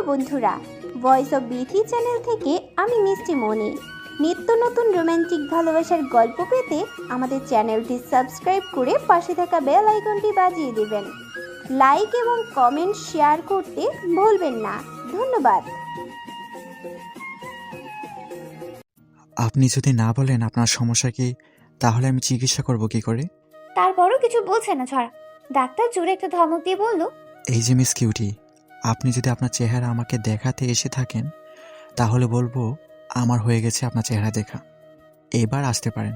বন্ধুরা, voice of Bithi channel থেকে আমি মিষ্টি মনি। নিত্য নতুন রোমান্টিক ভালোবাসার গল্প পেতে আমাদের চ্যানেলটি সাবস্ক্রাইব করে পাশে থাকা বেল আইকনটি বাজিয়ে দেবেন। লাইক এবং কমেন্ট শেয়ার করতে ভুলবেন না। ধন্যবাদ। আপনি যদি না বলেন আপনার সমস্যা কি, তাহলে আমি চিকিৎসা করব কি করে? তারপরও কিছু বলছে না ছড়া। ডাক্তার জোরে একটা ধমক দিয়ে বলল, এই যে মিস কিউটি, আপনি যদি আপনার চেহারা আমাকে দেখাতে এসে থাকেন তাহলে বলবো আমার হয়ে গেছে আপনার চেহারা দেখা। এবার আসতে পারেন,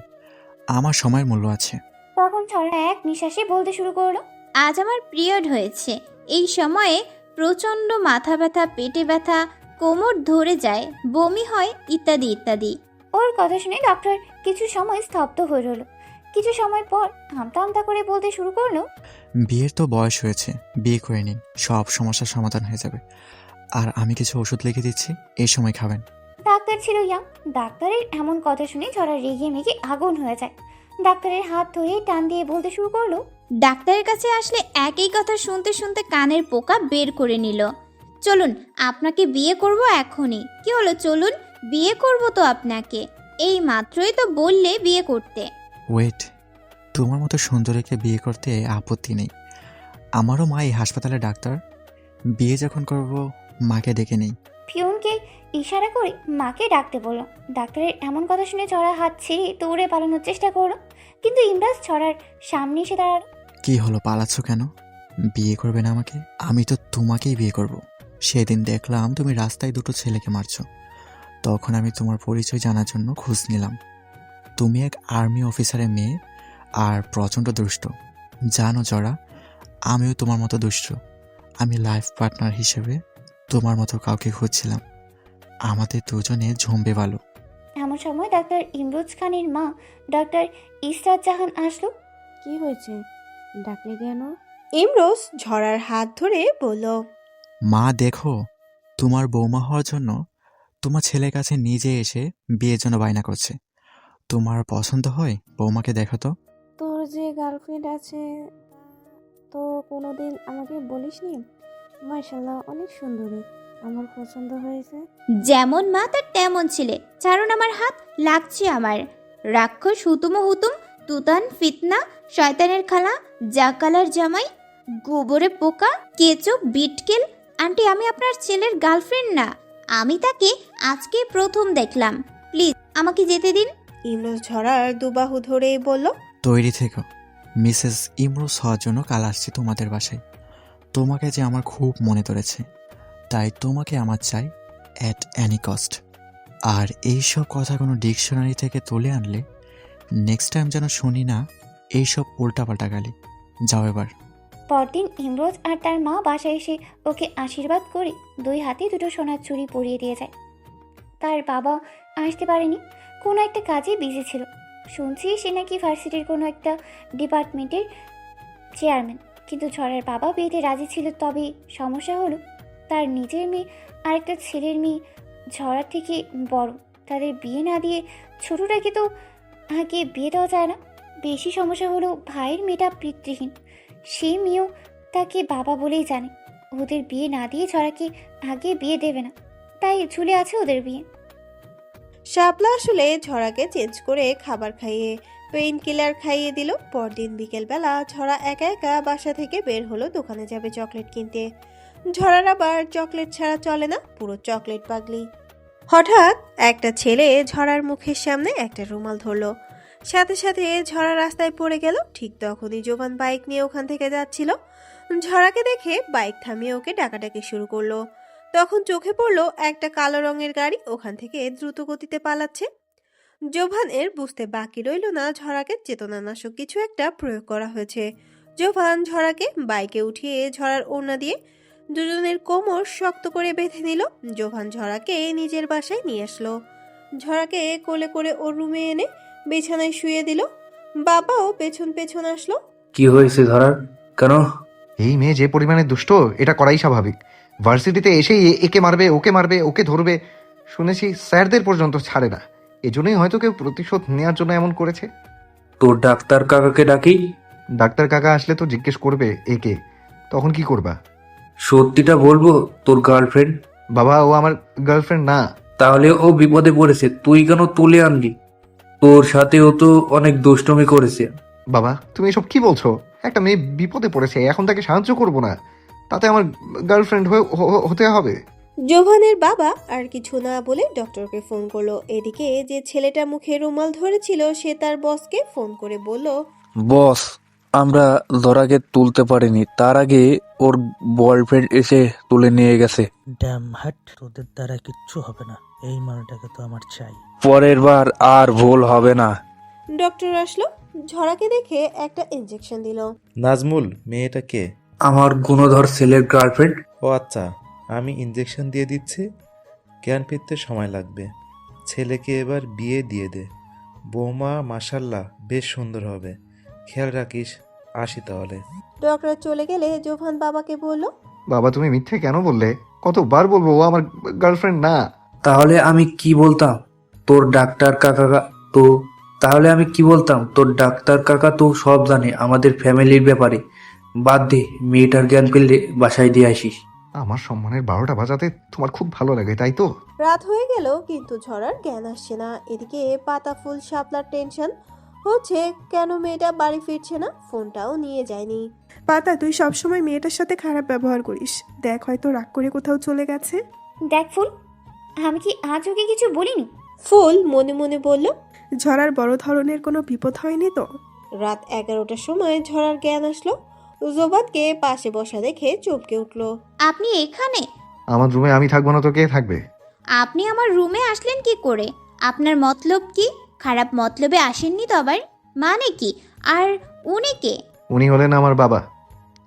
আমার সময়ের মূল্য আছে। তখন ছড়া এক নিঃশ্বাসে বলতে শুরু করলো, আজ আমার পিরিয়ড হয়েছে। এই সময়ে প্রচণ্ড মাথা ব্যথা, পেটে ব্যথা, কোমর ধরে যায়, বমি হয় ইত্যাদি ইত্যাদি। ওর কথা শুনে ডক্টর কিছু সময় স্তব্ধ হয়ে রইল। কিছু সময় পর আমতা আমতা করে বলতে শুরু করলো, বিয়ের তো বয়স হয়েছে, বিয়ে করে নিন, সব সমস্যার সমাধান হয়ে যাবে। আর আমি কিছু ওষুধ লিখে দিচ্ছি, এই সময় খাবেন। ডাক্তার ছিল ইয়াং। ডাক্তারের এমন কথা শুনে ছড়া রেগে মেগে আগুন হয়ে যায়। ডাক্তারের হাত ধরে টান দিয়ে বলতে শুরু করলো, ডাক্তারের কাছে আসলে একই কথা শুনতে শুনতে কানের পোকা বের করে নিল। চলুন, আপনাকে বিয়ে করব এখনই। কি হলো, চলুন, বিয়ে করব তো আপনাকে। এই মাত্রই তো বললে বিয়ে করতে। ওয়েট, তোমার মতো সুন্দরীকে বিয়ে করতে আপত্তি নেই। আমারও মা এই হাসপাতালে ডাক্তার। বিয়ে যখন করব মাকে ডেকে নেই। পিয়নকে ইশারা করে মাকে ডাকতে বলল। ডাক্তারের এমন কথা শুনে ছড়া হাত ছেড়ে দৌড়ে পালানোর চেষ্টা করলো, কিন্তু ইমরাজ ছড়ার সামনে এসে দাঁড়ালো। কি হলো, পালাচ্ছ কেন? বিয়ে করবে না আমাকে? আমি তো তোমাকেই বিয়ে করব। সেদিন দেখলাম তুমি রাস্তায় দুটো ছেলেকে মারছো, তখন আমি তোমার পরিচয় জানার জন্য খোঁজ নিলাম। তুমি এক আর্মি অফিসারের মেয়ে আর প্রচণ্ড দুষ্ট। জানো জরা, আমিও তোমার মতো দুষ্ট। আমি লাইফ পার্টনার হিসেবে তোমার মতো কাউকে খুঁজছিলাম। আমাদের দুজনে জমবে ভালো। এমন সময় ডাক্তার ইমরোজ খানের মা ডক্টর ইসরাত জাহান আসলো। কি হয়েছে, ডাকলে কেন? ইমরোজ ঝরার হাত ধরে বলল, মা দেখো, তোমার বৌমা হওয়ার জন্য তোমার ছেলের কাছে নিজে এসে বিয়ের জন্য বায়না করছে। তোমার পছন্দ হয়? বৌমাকে দেখো তো। তোর যে গার্লফ্রেন্ড আছে তো কোনোদিন আমাকে বলিসনি? মাশাআল্লাহ, অনেক সুন্দরী, আমার পছন্দ হয়েছে। যেমন মা তার তেমন ছেলে। ছাড়ুন আমার হাত, লাগছে আমার। রাক্ষস হুতুম হুতুম, তুতান ফিতনা, শয়তানের খালা, জাকালার জামাই, গোবরে পোকা, কেচো বিটকেল। আন্টি, আমি আপনার ছেলের গার্লফ্রেন্ড না। আমি তাকে আজকে প্রথম দেখলাম। প্লিজ আমাকে যেতে দিন। ইমরোজ ঝরার দুবাহু ধরে বলল, তৈরি থেকো, মিসেস ইমরোজ হওয়ার জন্য কাল আসছি তোমাদের বাসায়। তোমাকে যে আমার খুব মনে ধরেছে, তাই তোমাকে আমার চাই অ্যাট অ্যানি কস্ট। আর এইসব কথা কোনো ডিকশনারি থেকে তুলে আনলে নেক্সট টাইম যেন শুনি না এইসব উল্টাপাল্টা গালি। যাও এবার। পরদিন ইমরোজ আর তার মা বাসায় এসে ওকে আশীর্বাদ করে দুই হাতে দুটো সোনার চুড়ি পরিয়ে দিয়ে যায়। তার বাবা আসতে পারেনি, কোনো একটা কাজে বিজি ছিল। শুনছি সে নাকি ভার্সিটির কোনো একটা ডিপার্টমেন্টের চেয়ারম্যান। কিন্তু ঝড়ার বাবা বিয়েতে রাজি ছিল, তবে সমস্যা হলো তার নিজের মেয়ে আর একটা ছেলের মেয়ে ঝড়ার থেকে বড়। তাদের বিয়ে না দিয়ে ছোটটাকে তো আগে বিয়ে দেওয়া যায় না। বেশি সমস্যা হলো ভাইয়ের মেয়েটা পিতৃহীন, সেই মেয়েও তাকে বাবা বলেই জানে। ওদের বিয়ে না দিয়ে ঝড়াকে আগে বিয়ে দেবে না, তাই ঝুলে আছে ওদের বিয়ে। শাপলা আসলে ঝরাকে চেঞ্জ করে খাবার খাইয়ে পেইন কিলার খাইয়ে দিল। পরদিন বিকেলবেলা ঝরা একা একা বাসা থেকে বের হলো দোকানে যাবে চকলেট কিনতে। ঝরার আবার চকলেট ছাড়া চলে না, পুরো চকলেট পাগলি। হঠাৎ একটা ছেলে ঝরার মুখের সামনে একটা রুমাল ধরলো, সাথে সাথে ঝরা রাস্তায় পড়ে গেল। ঠিক তখনই জোবান বাইক নিয়ে ওখান থেকে যাচ্ছিল। ঝরাকে দেখে বাইক থামিয়ে ওকে ডাকাডাকি শুরু করলো। তখন চোখে পড়লো একটা কালো রঙের গাড়ি ওখান থেকে দ্রুত গতিতে পালাচ্ছে। জোভানের বুঝতে বাকি রইল না ঝরাকে চেতনানাশক কিছু একটা প্রয়োগ করা হয়েছে। জোভান ঝরাকে বাইকে উঠিয়ে ঝরার ওড়না দিয়ে দুজনের কোমর শক্ত করে বেঁধে নিল। জোভান ঝরাকে নিজের বাসায় নিয়ে আসলো। ঝরাকে কোলে করে ওর রুমে এনে বিছানায় শুয়ে দিল। বাবাও পেছন পেছন আসলো। কি হয়েছে ধরার? কেন? এই মেয়ে যে পরিমাণে দুষ্ট, এটা করাই স্বাভাবিক। ভার্সিটিতে এসেই একে মারবে, ওকে মারবে, ওকে ধরবে, শুনেছি স্যারদের পর্যন্ত ছাড়ে না। এজন্যই হয়তো কেউ প্রতিশোধ নেওয়ার জন্য এমন করেছে। তোর ডাক্তার কাকাকে ডাকি। ডাক্তার কাকা আসলে তো জিজ্ঞেস করবে একে, তখন কি করবা? সত্যিটা বলবো তোর গার্লফ্রেন্ড? বাবা, ও আমার গার্লফ্রেন্ড না। তাহলে ও বিপদে পড়েছে, তুই কেন তুলে আনলি? তোর সাথেও তো অনেক দুষ্টুমি করেছে। বাবা, তুমি এসব কি বলছো? একটা মেয়ে বিপদে পড়েছে, এখন তাকে সাহায্য করবো না, তাতে আমার গার্লফ্রেন্ড হতে হবে? জোভানের বাবা আর কিছু না বলে ডক্টরকে ফোন করলো। এদিকে যে ছেলেটা মুখে রুমাল ধরেছিল সে তার বসকে ফোন করে বলল, বস, আমরা লরাকে তুলতে পারিনি, তার আগে ওর বয়ফ্রেন্ড এসে তুলে নিয়ে গেছে। ড্যাম হাট, তোদের দ্বারা কিচ্ছু হবে না। এই মালটাকে তো আমার চাই। পরের বার আর ভুল হবে না। ডক্টর আসলো, ঝরাকে দেখে একটা ইনজেকশন দিল। নাজমুল, মেয়েটা কে? আমার গুণধর ছেলের গার্লফ্রেন্ড। ও আচ্ছা, আমি ইঞ্জেকশন দিয়ে দিচ্ছি, জ্ঞান ফিরতে সময় লাগবে। ছেলেকে এবার বিয়ে দিয়ে দে। বৌমা মাশাল্লাহ বেশ সুন্দর হবে, খেয়াল রাখিস। আসি তাহলে। ডক্টর চলে গেলে জোভান বাবাকে বলল, বাবা, তুমি মিথ্যে কেন বললে? কতবার বলবো ও আমার গার্লফ্রেন্ড না? তাহলে আমি কি বলতাম? তোর ডাক্তার কাকা তো তাহলে আমি কি বলতাম? তোর ডাক্তার কাকা তো সব জানে আমাদের ফ্যামিলির ব্যাপারে। বাদ দে, মেয়েটার জ্ঞান ফিরলে বাসায় দিয়ে আসিস। আমার সম্মানের 12টা বাজাতে তোমার খুব ভালো লাগে, তাই তো? রাত হয়ে গেল কিন্তু ঝরার জ্ঞান আসছে না। এদিকে পাতা ফুল শাপলার টেনশন হচ্ছে, কেন মেয়েটা বাড়ি ফিরছে না, ফোনটাও নিয়ে যায়নি। পাতা, তুই সবসময় মেয়েটার সাথে খারাপ ব্যবহার করিস। দেখ, হয়তো রাগ করে কোথাও চলে গেছে। দেখ ফুল, আমি কি আজ ওকে কিছু বলিনি? ফুল মনে মনে বলল, ঝড়ার বড় ধরনের কোনো বিপদ হয়নি তো? রাত 11টার সময় ঝরার জ্ঞান আসলো। জোবানকে পাশে বসা দেখে চমকে উঠল। আপনি এখানে? আমার রুমে আমি থাকবো না তো কে থাকবে? আপনি আমার রুমে আসলেন কি করে? আপনার মতলব কি? খারাপ মতলবে আসেননি তো আবার? মানে কি? আর উনি কে? উনি হলেন আমার বাবা।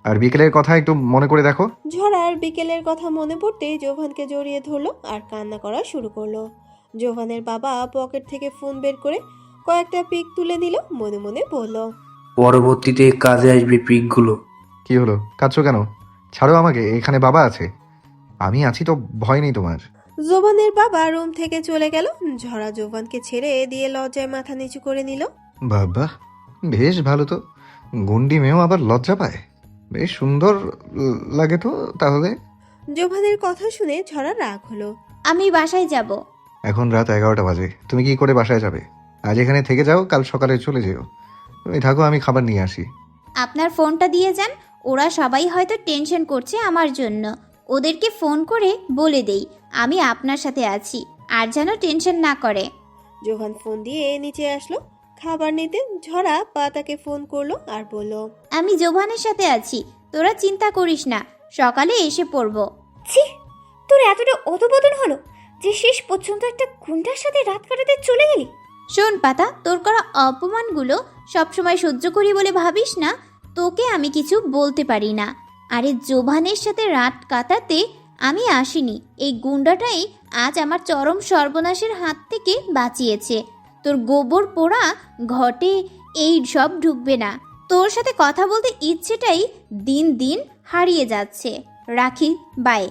আর বিকেলের কথা একটু মনে করে দেখো। ঝরার বিকেলের কথা মনে পড়তে জোভানকে জড়িয়ে ধরলো আর কান্না করা শুরু করলো। জোভানের বাবা পকেট থেকে ফোন বের করে কয়েকটা পিক তুলে নিল, মনে মনে বলল, পরবর্তীতে কাজে আসবে পিকগুলো। কি হলো, কাঁদছো কেন? ছাড়ো আমাকে, এখানে বাবা আছে, আমি আছি তো, ভয় নেই তোমার। জোভানের বাবা রুম থেকে চলে গেল। ঝরা জোভানকে ছেড়ে দিয়ে লজ্জায় মাথা নিচু করে নিল। বাবা, বেশ ভালো তো, গুন্ডি মেয়েও আবার লজ্জা পায়, বেশ সুন্দর লাগে তো তাহলে। জোভানের কথা শুনে ঝরা রাগ হলো। আমি বাসায় যাব। এখন রাত 11টা বাজে, তুমি কি করে বাসায় যাবে? আজ এখানে থেকে যাও, কাল সকালে চলে যেও। তুমি থাকো, আমি খাবার নিয়ে আসি। আপনার ফোনটা দিয়ে যান। ওরা সবাই হয়তো টেনশন করছে আমার জন্য। ওদেরকে ফোন করে বলে দেই আমি আপনার সাথে আছি, আর যেন টেনশন না করে। জোভান ফোন দিয়ে নিচে আসলো খাবার নিতে। ঝরা পাতাকে ফোন করলো আর বলল, আমি জোভানের সাথে আছি, তোরা চিন্তা করিস না, সকালে এসে পড়বো। ছি, তোর এতটা অধপতন হলো যে শেষ পর্যন্ত একটা গুন্ডার সাথে রাত কাটাতে চলে গেলি? শোন পাতা, তোর করা অপমানগুলো সবসময় সহ্য করি বলে ভাবিস না তোকে আমি কিছু বলতে পারি না। আরে জোভানের সাথে রাত কাটাতে আমি আসিনি, এই গুন্ডাটাই আজ আমার চরম সর্বনাশের হাত থেকে বাঁচিয়েছে। তোর গোবর পোড়া ঘটে এই সব ঢুকবে না। তোর সাথে কথা বলতে ইচ্ছেটাই দিন দিন হারিয়ে যাচ্ছে। রাখি, বাই।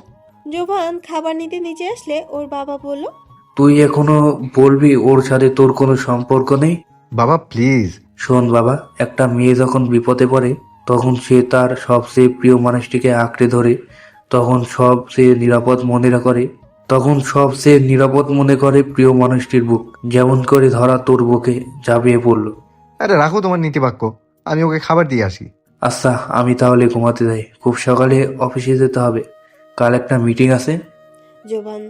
জোভান খাবার নিতে নিচে আসলে ওর বাবা বলল, তুই এখনো বলবি ওর সাথে তোর কোনো সম্পর্ক নেই? বাবা প্লিজ। শোন বাবা, একটা মেয়ে যখন বিপদে পড়ে তখন সে তার সবচেয়ে প্রিয় মানুষটিকে আঁকড়ে ধরে, তখন সবচেয়ে নিরাপদ মনে করে প্রিয় মানুষটির বুক। যেমন করে ধরা তোর বুকে ঝাঁপিয়ে পড়লো। আরে রাখো তোমার নীতিবাক্য, আমি ওকে খাবার দিয়ে আসি। আচ্ছা, আমি তাহলে ঘুমাতে যাই, খুব সকালে অফিসে যেতে হবে, কাল একটা মিটিং আছে। জোভান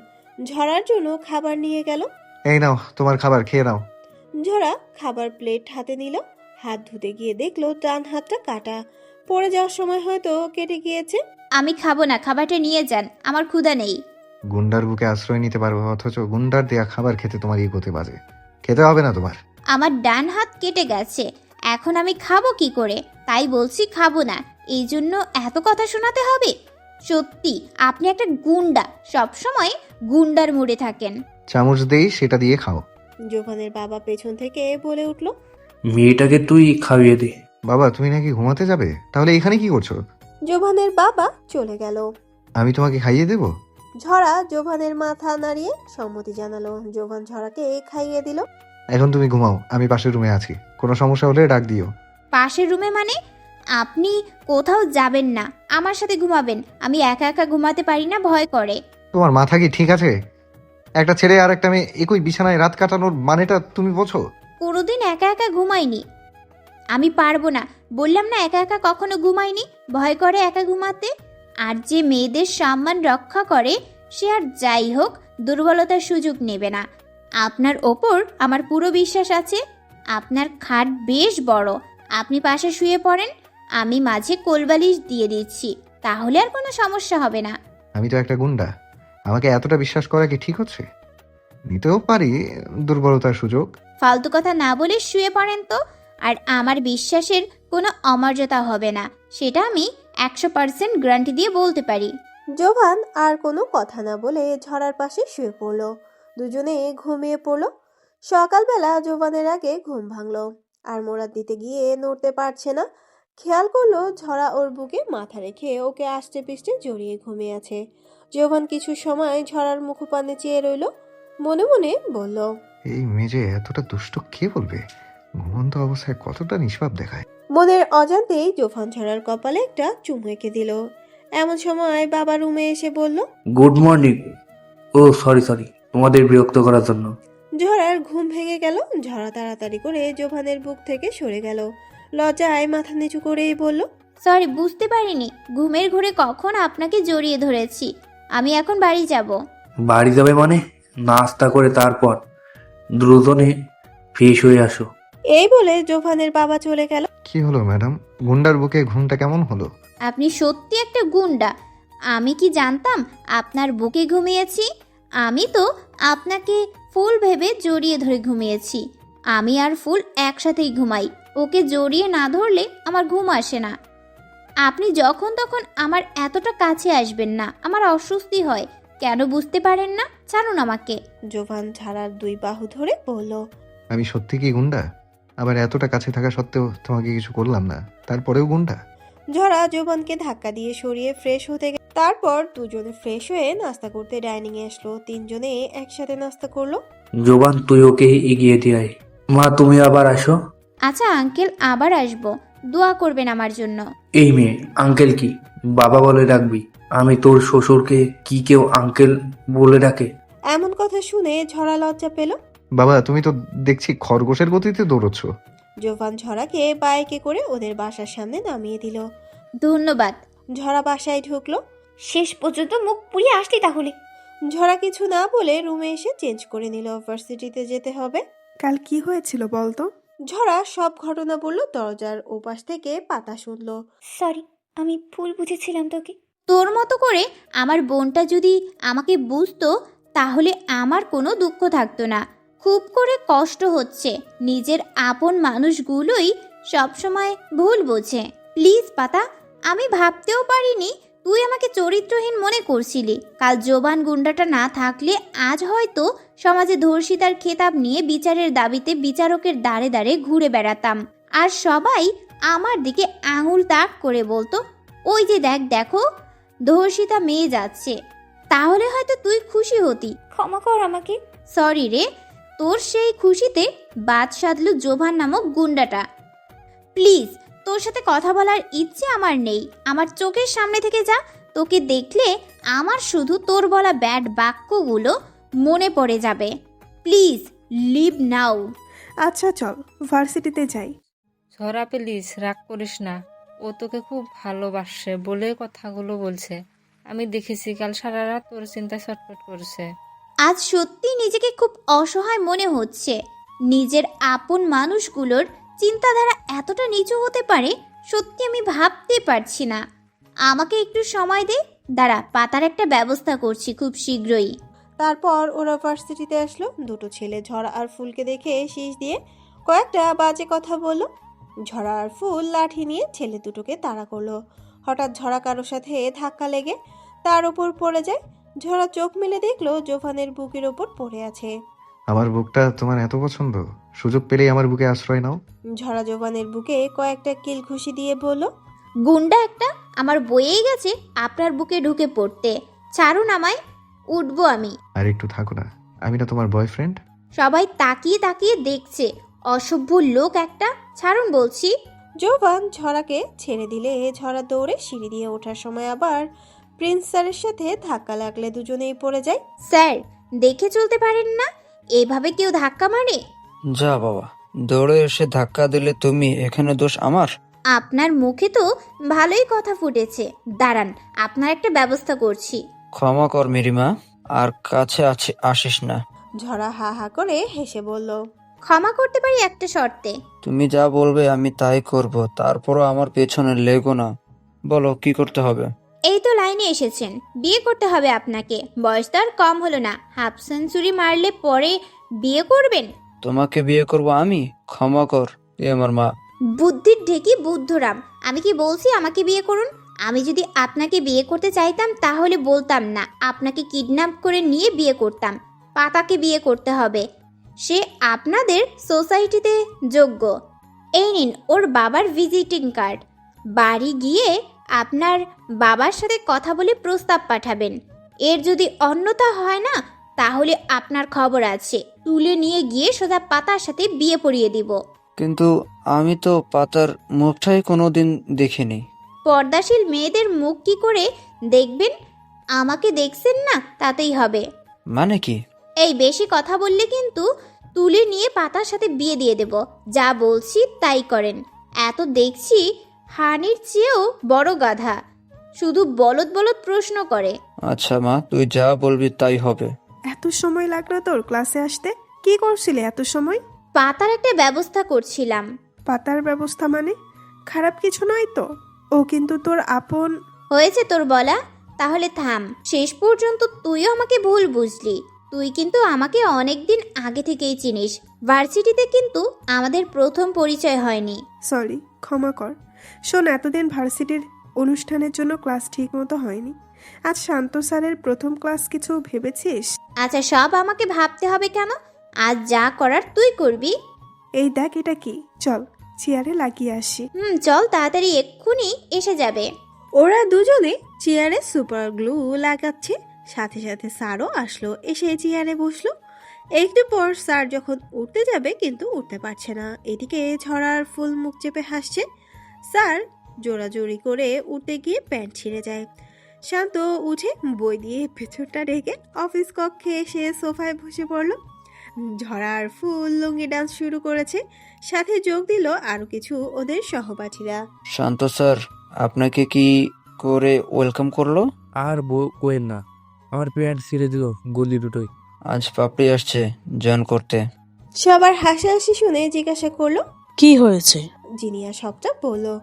ঝরার জন্য খাবার নিয়ে গেল। এই নাও তোমার খাবার, খেয়ে নাও। ঝরা খাবার প্লেট হাতে নিল। হাত ধুতে গিয়ে দেখলো ডান হাতটা কাটা, পড়ে যাওয়ার সময় হয়তো কেটে গিয়েছে। আমি খাবো না, খাবারটা নিয়ে যান, আমার ক্ষুধা নেই। গুন্ডার বুকে আশ্রয় নিতে পারবো, অথচ গুন্ডার দেয়া খাবার খেতে তোমার ইগোতে বাজে। খেতে হবে না তোমার। আমার ডান হাত কেটে গেছে, এখন আমি খাবো কি করে? তাই বলছি খাবো না, এই জন্য এত কথা শোনাতে হবে? সত্যি আপনি একটা গুন্ডা, সবসময় গুন্ডার মুড়ে থাকেন। চামচ দেই, সেটা দিয়ে খাও। জোভানের বাবা পেছন থেকে বলে উঠল, মেয়েটাকে তুই খাইয়ে দে। বাবা, তুমি নাকি ঘুমাতে যাবে? তাহলে এখানে কি করছো? জোভানের বাবা চলে গেল। আমি তোমাকে খাইয়ে দেবো। ঝরা জোভানের মাথা নাড়িয়ে সম্মতি জানালো। জোভান ঝরাকে খাইয়ে দিল। এখন তুমি ঘুমাও, আমি পাশের রুমে আছি, কোনো সমস্যা হলে ডাক দিও। পাশের রুমে মানে? আপনি কোথাও যাবেন না, আমার সাথে ঘুমাবেন। আমি একা একা ঘুমাতে পারি না, ভয় করে। তোমার মাথা কি ঠিক আছে? একটা ছেলে আর একটা মেয়ে একই বিছানায় রাত কাটানোর মানেটা তুমি বোঝো? কোনোদিন একা একা ঘুমাইনি। আমি পারবো না, বললাম না একা একা কখনো ঘুমাইনি, ভয় করে একা ঘুমাতে। আর যে মেয়েদের সম্মান রক্ষা করে সে আর যাই হোক দুর্বলতার সুযোগ নেবে না। আপনার ওপর আমার পুরো বিশ্বাস আছে। আপনার খাট বেশ বড়, আপনি পাশে শুয়ে পড়েন, আমি মাঝে কোলবালিশ দিয়ে দিচ্ছি, তাহলে আর কোনো সমস্যা হবে না। আমি তো একটা গুন্ডা, আমাকে এতটা বিশ্বাস করা কি ঠিক হচ্ছে? নিতেও পারি দুর্বলতার সুযোগ। ফালতু কথা না বলে শুয়ে পড়েন তো। আর আমার বিশ্বাসের কোনো অমর্যাদা হবে না, সেটা আমি 100% গ্যারান্টি দিয়ে বলতে পারি। জোভান আর কোনো কথা না বলে ঝরার পাশে শুয়ে পড়ল। দুজনে ঘুমিয়ে পড়ল। সকালবেলা জোভানের আগে ঘুম ভাঙলো, আর মোড়াত দিতে গিয়ে নড়তে পারছে না। খেয়াল করলো ঝরা ওর বুকে মাথা রেখে ওকে আষ্টে পিষ্টে জড়িয়ে ঘুমিয়ে আছে। জোভান কিছু সময় ঝরার মুখপানে চেয়ে রইল, মনে মনে বলল, এই মেয়ে যে এতটা দুষ্ট কে বলবে? ঘুমন্ত অবস্থায় কতটা নিষ্পাপ দেখায়। মনের অজান্তেই জোভান ঝরার কপালে একটা চুমু এঁকে দিল। এমন সময় বাবা রুমে এসে বলল, গুড মর্নিং। ও সরি তোমাদের বিরক্ত করার জন্য। ঝড়ার ঘুম ভেঙে গেল। ঝড়া তাড়াতাড়ি করে জোভানের বুক থেকে সরে গেল। লজ্জায় মাথা নিচু করেই বলল, সরি, বুঝতে পারিনি, ঘুমের ঘোরে কখন আপনাকে জড়িয়ে ধরেছি। আমি এখন বাড়ি যাব। বাড়ি যাবে মানে? নাস্তা করে তারপর দ্রুতনে ফ্রেশ হয়ে আসো। এই বলে জোভানের বাবা চলে গেল। কি হলো ম্যাডাম, গুন্ডার বুকে ঘুমটা কেমন হলো? আপনি সত্যি একটা গুন্ডা। আমি কি জানতাম আপনার বুকে ঘুমিয়েছি? আমি তো আপনাকে ফুল ভেবে জড়িয়ে ধরে ঘুমিয়েছি। আমি আর ফুল একসাথেই ঘুমাই, ওকে জড়িয়ে না ধরলে আমার ঘুম আসে না। আপনি যখন তখন আমার এতটা কাছে আসবেন না, আমার অস্বস্তি হয়। কেন বুঝতে পারেন না? ছাড়ুন আমাকে। জোভান ঝাড়ার দুই বাহু ধরে বলল, আমি সত্যি কি গুন্ডা? আবার এতটা কাছে থাকা সত্ত্বেও তোমাকে কিছু করলাম না, তারপরেও গুন্ডা? ঝড়া জোভানকে ধাক্কা দিয়ে সরিয়ে ফ্রেশ হতে গেল। তারপর দুজনে ফ্রেশ হয়ে নাস্তা করতে ডাইনিং এ আসলো। তিনজনে একসাথে নাস্তা করলো। জোবান তুই ওকে এগিয়ে দিয়ে আয়। মা তুমি আবার আসো। আচ্ছা আঙ্কেল, আবার আসবো, দোয়া করবেন আমার জন্য। এই মেয়ে আঙ্কেল কি বাবা বলে ডাকবি? আমি তোর শ্বশুরকে কি কেউ আঙ্কেল বলে ডাকে? এমন কথা শুনে ঝড়া লজ্জা পেল। বাবা তুমি তো দেখছি খরগোশের গতিতে দৌড়চ্ছ। জোভান ঝড়াকে বাইকে করে ওদের বাসার সামনে নামিয়ে দিল। ধন্যবাদ। ঝড়া বাসায় ঢুকলো। শেষ পর্যন্ত মুখ পুড়িয়ে আসলি তাহলে। ঝড়া কিছু না বলে রুমে এসে চেঞ্জ করে নিল। ভার্সিটিতে যেতে হবে। কাল কি হয়েছিল বলতো? ঝড়া সব ঘটনা বলল। দরজার ওপাশ থেকে পাতা শুনলো। সরি, আমি ভুল বুঝেছিলাম তোকে। তোর মতো করে আমার বোনটা যদি আমাকে বুঝতো তাহলে আমার কোনো দুঃখ থাকতো না। খুব করে কষ্ট হচ্ছে, নিজের আপন মানুষগুলোই সবসময় ভুল বোঝে। প্লিজ পাতা, আমি ভাবতেও পারিনি তুই আমাকে চরিত্রহীন মনে করছিলি। কাল জোবান গুন্ডাটা না থাকলে আজ হয়তো সমাজে ধর্ষিতার খেতাব নিয়ে বিচারের দাবিতে বিচারকের দাঁড়ে দাঁড়ে ঘুরে বেড়াতাম, আর সবাই আমার দিকে আঙুল তাক করে বলতো, ওই যে দেখো ধর্ষিতা মেয়ে যাচ্ছে। তাহলে হয়তো তুই খুশি হতি। ক্ষমা কর আমাকে। সরি রে, তোর সেই খুশিতে বাদ সাধলো জোভান নামক গুন্ডাটা। প্লিজ, তোর সাথে কথা বলার ইচ্ছে আমার নেই। আমার চোখের সামনে থেকে যা। তোকে দেখলে আমার শুধু তোর বলা ব্যাড বাক্যগুলো মনে পড়ে যাবে। প্লিজ লিভ নাও। আচ্ছা চল ভার্সিটিতে যাই। ঝরা প্লিজ রাগ করিস না, ও তোকে খুব ভালোবাসে বলে কথাগুলো বলছে। আমি দেখেছি কাল সারা রাত তোর চিন্তায় ছটফট করছে। আজ সত্যি নিজেকে খুব অসহায় মনে হচ্ছে। নিজের আপন মানুষগুলোর চিন্তাধারা এতটা নিচু হতে পারে সত্যি আমি ভাবতে পারছি না। আমাকে একটু সময় দে, দাঁড়া, পাতার একটা ব্যবস্থা করছি খুব শীঘ্রই। তারপর ওরা ভার্সিটিতে আসলো। দুটো ছেলে ঝড়া আর ফুলকে দেখে শীষ দিয়ে কয়েকটা বাজে কথা বলল। ঝড়া আর ফুল লাঠি নিয়ে ছেলে দুটোকে তাড়া করলো। হঠাৎ ঝড়া কারোর সাথে ধাক্কা লেগে তার উপর পড়ে যায়। ঝড়া চোখ মেলে দেখলো জোভানের বুকের ওপর পড়ে আছে। আমার বুকটা তোমার এত পছন্দ, সুযোগ পেলেই আমার বুকে আশ্রয় নাও। ঝড়া জোভানের বুকে কয়েকটা কিল ঘুষি দিয়ে বলল, গুন্ডা একটা, আমার বয়েই গেছে আপনার বুকে ঢুকে পড়তে। ছাড়ুন আমায়, উঠবো আমি। আর একটু থাকো না, আমি না তোমার বয়ফ্রেন্ড? সবাই তাকিয়ে তাকিয়ে দেখছে, অসভ্য লোক একটা। ছাড়ুন বলছি। জোভান ঝড়াকে ছেড়ে দিলে ঝড়া দৌড়ে সিঁড়ি দিয়ে ওঠার সময় আবার প্রিন্স স্যারের সাথে ধাক্কা লাগলে দুজনেই পড়ে যায়। স্যার, দেখে চলতে পারেন না? এভাবে কেউ ধাক্কা মারে? যা বাবা, দৌড়ে এসে ধাক্কা দিলে তুমি, এখানে দোষ আমার? আপনার মুখে তো ভালোই কথা ফুটেছে। দাঁড়ান, আপনার একটা ব্যবস্থা করছি। ক্ষমা কর মেরিমা, আর কাছে আসিস না। ঝরা হা হা করে হেসে বলল, ক্ষমা করতে পারি একটা শর্তে। তুমি যা বলবে আমি তাই করব, তারপরও আমার পেছনে লেগো না। বলো কি করতে হবে? এই তো লাইনে এসেছেন, বিয়ে করতে হবে আপনাকে। বয়স তো আর কম হলো না, হাফ সেঞ্চুরি মারলে পরে বিয়ে করবেন? তোমাকে বিয়ে করব আমি? ক্ষমা কর, এ আমার মা। বুদ্ধির ঢেকি বুদ্ধরাম। আমি কি বলছি আমাকে বিয়ে করুন? আমি যদি আপনাকে বিয়ে করতে চাইতাম তাহলে বলতাম না, আপনাকে কিডন্যাপ করে নিয়ে বিয়ে করতাম। পাতাকে বিয়ে করতে হবে, সে আপনাদের সোসাইটিতে যোগ্য। এই নিন ওর বাবার ভিজিটিং কার্ড। বাড়ি গিয়ে আপনার বাবার সাথে কথা বলে প্রস্তাব পাঠাবেন। এর যদি অন্যথা হয় না, তাহলে আপনার খবর আছে, তুলে নিয়ে গিয়ে সোজা পাতার সাথে বিয়ে পড়িয়ে দিব। কিন্তু আমি তো পাতার মুখটাই কোনোদিন দেখিনি। পর্দাশীল মেয়েদের মুখ কি করে দেখবেন? আমাকে দেখছেন না, তাতেই হবে। মানে কি? এই বেশি কথা বললে কিন্তু তুলে নিয়ে পাতার সাথে বিয়ে দিয়ে দেব। যা বলছি তাই করেন। এত দেখছি হানির চেয়েও বড় গাধা, শুধু বলদ বলদ প্রশ্ন করে। আচ্ছা মা, তুই যা বলবি তাই হবে। এত সময় লাগলো তোর ক্লাসে আসতে? কি করছিলে এত সময়? পাতার একটা ব্যবস্থা করছিলাম। পাতার ব্যবস্থা মানে? খারাপ কিছু নয় তো? ও কিন্তু তোর আপন। হয়েছে তোর বলা, তাহলে থাম। শেষ পর্যন্ত তুইও আমাকে ভুল বুঝলি। তুই কিন্তু আমাকে অনেক দিন আগে থেকেই চিনিস। ভার্সিটিতে কিন্তু আমাদের প্রথম পরিচয় হয়নি। সরি, ক্ষমা কর। শোন, এতদিন ভার্সিটির অনুষ্ঠানের জন্য ক্লাস ঠিক মতো হয়নি। আজ শান্ত স্যারের প্রথম ক্লাস, কিছু ভেবেছিস? আচ্ছা, সব আমাকে ভাবতে হবে কেন? আজ যা করার তুই করবি। এই দেখ, এটা কি? চল চেয়ারে লাগিয়ে আসি। চল তাড়াতাড়ি, এক্ষুনি এসে যাবে। ওরা দুজনে চেয়ারে সুপার গ্লু লাগাচ্ছে। সাথে সাথে স্যারও আসলো, এসে চেয়ারে বসলো। একটু পর স্যার যখন উঠতে যাবে কিন্তু উঠতে পারছে না। এদিকে ঝরার ফুল মুখ চেপে হাসছে। স্যার জোরাজোরি করে উঠতে গিয়ে প্যান্ট ছিঁড়ে যায়। শান্ত উঠে বই দিয়ে ভেতরটা রেখে অফিস কক্ষে এসে সোফায় বসে পড়লো। ঝরার ফুল লুঙ্গি ডান্স শুরু করেছে, সাথে যোগ দিল আরো কিছু ওদের সহপাঠীরা। শান্ত স্যার আপনাকে কি করে ওয়েলকাম করলো? আর কোয়েন না, আমার প্যান্ট ছিঁড়ে দিল গলি দুটোই। আজ পাপড়ি আসছে জয়েন করতে। সবার হাসাহাসি শুনে জিজ্ঞাসা করলো, কি হয়েছে? জিনিয়া সবটা বললো।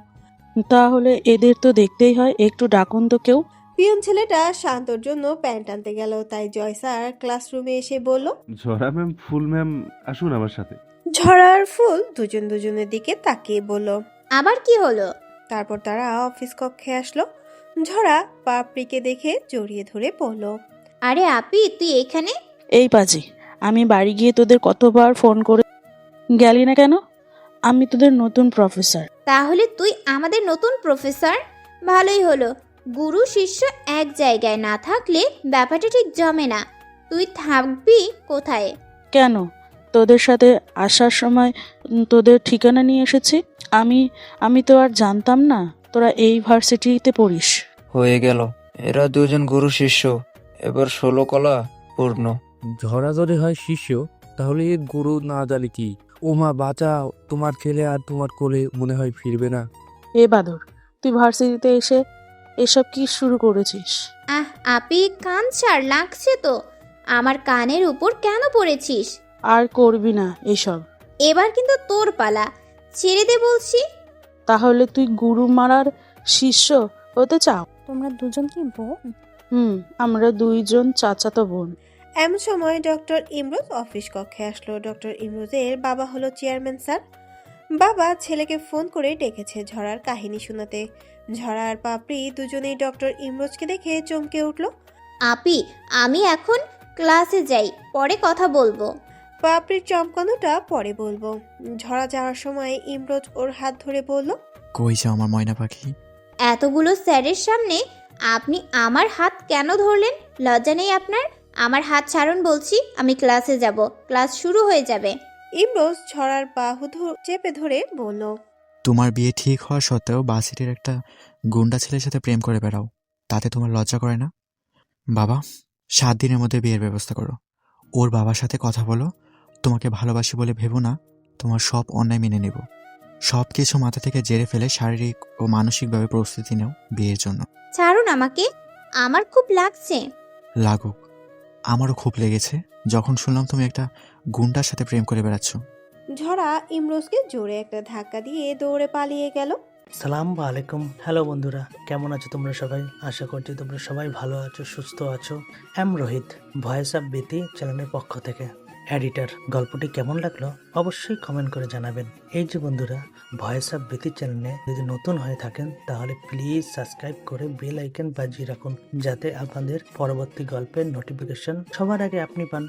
তাহলে এদের তো দেখতেই হয়, একটু ডাকুন তো কেউ। পিয়ন ছেলেটা শান্তর জন্য প্যান্ট আনতে গেল, তাই জয় স্যার ক্লাসরুমে এসে বলল, ঝরা ম্যাম, ফুল ম্যাম আসুন আমার সাথে। ঝরার ফুল দুজনের দিকে তাকিয়ে বলল, আবার কি হলো? তারপর তারা অফিস কক্ষে আসলো। ঝরা পাপড়িকে দেখে জড়িয়ে ধরে বলল, আরে আপি, তুই এখানে? এই পাজি, আমি বাড়ি গিয়ে তোদের কতবার ফোন করে গেলি না কেন? আমি তোদের নতুন প্রফেসর। তাহলে তুই আমাদের নতুন প্রফেসর? ভালোই হলো। গুরু শিষ্য এক জায়গায় না থাকলে ব্যাপারটা ঠিক জমে না। তুই থাকবি কোথায়? কেন? তোদের সাথে আসার সময় তোদের ঠিকানা নিয়ে এসেছি। আমি তো আর জানতাম না তোরা এই ভার্সিটিতে পড়িস। হয়ে গেল, এরা দুজন গুরু শিষ্য, এবার 16 কলা পূর্ণ। ঝরা যদি হয় শিষ্য, তাহলে গুরু না জানি কি। ও মা বাঁচাও, তোমার ছেলে আর তোমার কোলে মনে হয় ফিরবে না। এ বাদর, তুই ভার্সিটিতে এসে এসব কি শুরু করেছিস? আপি, কান ছাড়, লাগছে তো। আমার কানের উপর কেন পড়েছিস? আর করবি না এসব। এবার কিন্তু তোর পালা, ছেড়ে দে বলছি। তাহলে তুই গুরু মারার শিষ্য হতে চাও? তোমরা দুজন কি বোন? আমরা দুইজন চাচাতো বোন। এমন সময় ডক্টর ইমরোজ অফিস কক্ষে আসলো। ডক্টর ইমরোজের বাবা হলো চেয়ারম্যান স্যার। বাবা ছেলেকে ফোন করে ডেকেছে ঝরার কাহিনী শোনাতে। ঝরা আর পাপড়ি দুজনেই ডক্টর ইমরোজকে দেখে চমকে উঠল। আপি, আমি এখন ক্লাসে যাই, পরে কথা বলবো। পাপড়ির চমকানোটা পরে বলবো। ঝরা যাওয়ার সময় ইমরোজ ওর হাত ধরে বলল, কই যাও আমার ময়না পাখি? এতগুলো স্যারের সামনে আপনি আমার হাত কেন ধরলেন? লজ্জা নেই আপনার? আমার হাত ছাড়ুন বলছি, আমি ক্লাসে যাব, ক্লাস শুরু হয়ে যাবে। ইমরোজ ঝরার বাহু চেপে ধরে বলল, তোমার বিয়ে ঠিক হওয়া সত্ত্বেও বাসিটির একটা গুন্ডা ছেলের সাথে প্রেম করে বেড়াও। তাতে তোমার লজ্জা করে না? বাবা, 7 দিনের মধ্যে বিয়ের ব্যবস্থা করো। ওর বাবার সাথে কথা বলো। তোমাকে ভালোবাসি বলে ভেবো না তোমার সব অন্যায় মেনে নেব। সব কিছু মাথা থেকে জেরে ফেলে শারীরিক ও মানসিকভাবে প্রস্তুতি নাও বিয়ের জন্য। ছাড়ুন আমাকে, আমার খুব লাগছে। লাগুক, আমারও খুব লেগেছে যখন শুনলাম তুমি একটা গুন্ডার সাথে প্রেম করে বেড়াচ্ছ। ঝরা ইমরোজকে জোরে একটা ধাক্কা দিয়ে দৌড়ে পালিয়ে গেল। সালাম আলাইকুম। হ্যালো বন্ধুরা, কেমন আছো তোমরা সবাই? আশা করছি তোমরা সবাই ভালো আছো, সুস্থ আছো। রোহিত, ভয়েস অফ বিতি চ্যানেলের পক্ষ থেকে এডিটর। গল্পটি কেমন লাগলো অবশ্যই কমেন্ট করে জানাবেন। এই যে বন্ধুরা, ভয়েস অফ বিতি চ্যানেলে যদি নতুন হয়ে থাকেন তাহলে প্লিজ সাবস্ক্রাইব করে বেল আইকন বাজিয়ে রাখুন, যাতে আপনাদের পরবর্তী গল্পের নোটিফিকেশন সবার আগে আপনি পান।